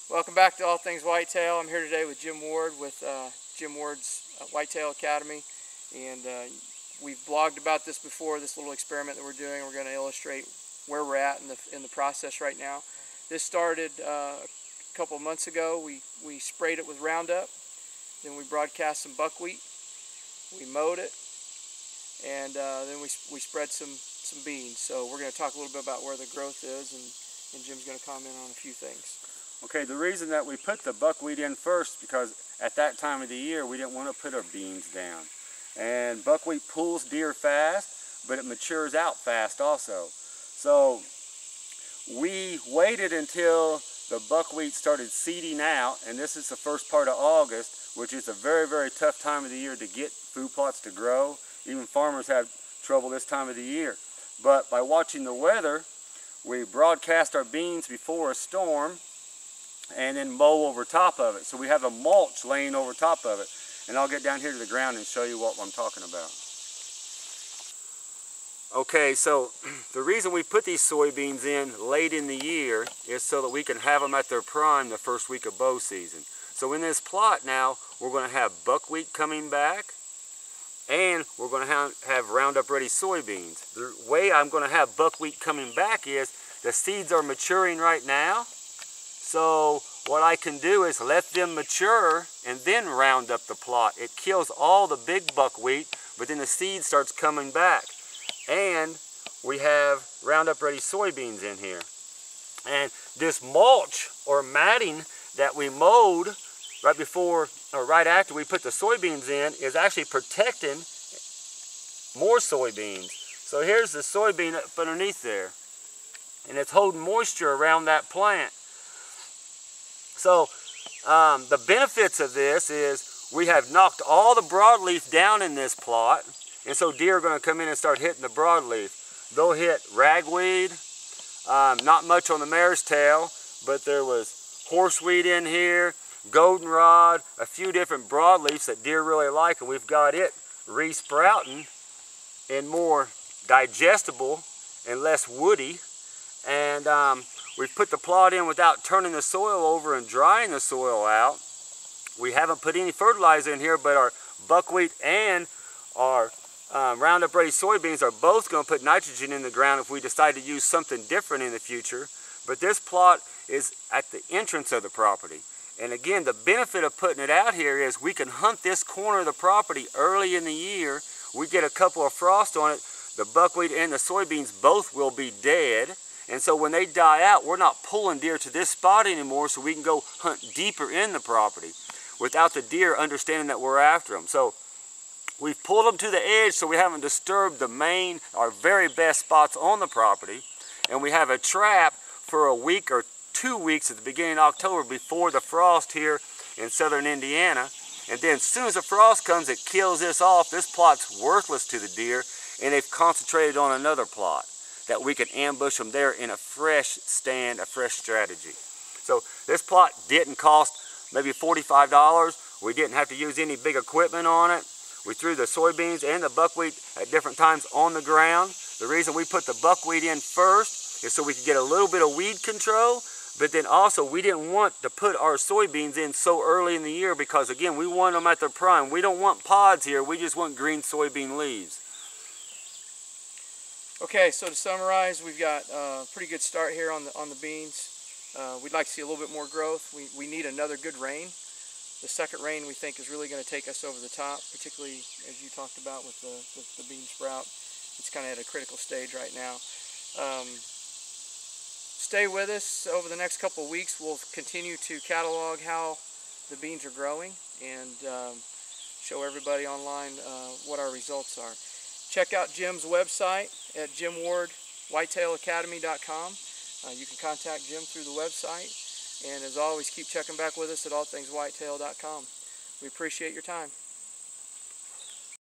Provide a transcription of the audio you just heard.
Welcome back to All Things Whitetail. I'm here today with Jim Ward with Jim Ward's Whitetail Academy, and we've blogged about this before, this little experiment that we're doing. We're going to illustrate where we're at in the process right now. This started a couple of months ago. We sprayed it with Roundup, then we broadcast some buckwheat, we mowed it, and then we spread some beans. So we're going to talk a little bit about where the growth is, and Jim's going to comment on a few things. Okay, the reason that we put the buckwheat in first, because at that time of the year we didn't want to put our beans down. And buckwheat pulls deer fast, but it matures out fast also. So we waited until the buckwheat started seeding out, and this is the first part of August, which is a very, very tough time of the year to get food plots to grow. Even farmers have trouble this time of the year. But by watching the weather, we broadcast our beans before a storm and then mow over top of it. So we have a mulch laying over top of it. And I'll get down here to the ground and show you what I'm talking about. Okay, so the reason we put these soybeans in late in the year is so that we can have them at their prime the first week of bow season. So in this plot now, we're going to have buckwheat coming back, and we're going to have Roundup Ready soybeans. The way I'm going to have buckwheat coming back is the seeds are maturing right now. So what I can do is let them mature and then round up the plot. It kills all the big buckwheat, but then the seed starts coming back. And we have Roundup Ready soybeans in here. And this mulch or matting that we mowed right before or right after we put the soybeans in is actually protecting more soybeans. So here's the soybean up underneath there, and it's holding moisture around that plant. So the benefits of this is we have knocked all the broadleaf down in this plot, and so deer are going to come in and start hitting the broadleaf. They'll hit ragweed, not much on the mare's tail, but there was horseweed in here, goldenrod, a few different broadleafs that deer really like, and we've got it re-sprouting and more digestible and less woody. And we've put the plot in without turning the soil over and drying the soil out. We haven't put any fertilizer in here, but our buckwheat and our Roundup Ready soybeans are both going to put nitrogen in the ground if we decide to use something different in the future. But this plot is at the entrance of the property. And again, the benefit of putting it out here is we can hunt this corner of the property early in the year. We get a couple of frost on it, the buckwheat and the soybeans both will be dead. And so when they die out, we're not pulling deer to this spot anymore, so we can go hunt deeper in the property without the deer understanding that we're after them. So we've pulled them to the edge so we haven't disturbed our very best spots on the property. And we have a trap for a week or 2 weeks at the beginning of October before the frost here in southern Indiana. And then as soon as the frost comes, it kills this off. This plot's worthless to the deer, and they've concentrated on another plot that we can ambush them there in a fresh stand, a fresh strategy. So this plot didn't cost maybe $45. We didn't have to use any big equipment on it. We threw the soybeans and the buckwheat at different times on the ground. The reason we put the buckwheat in first is so we could get a little bit of weed control, but then also we didn't want to put our soybeans in so early in the year because, again, we want them at their prime. We don't want pods here, we just want green soybean leaves. Okay, so to summarize, we've got a pretty good start here on the beans. We'd like to see a little bit more growth. We need another good rain. The second rain we think is really going to take us over the top, particularly as you talked about with the bean sprout. It's kind of at a critical stage right now. Stay with us over the next couple of weeks. We'll continue to catalog how the beans are growing and show everybody online what our results are. Check out Jim's website at jimwardwhitetailacademy.com. You can contact Jim through the website. And as always, keep checking back with us at allthingswhitetail.com. We appreciate your time.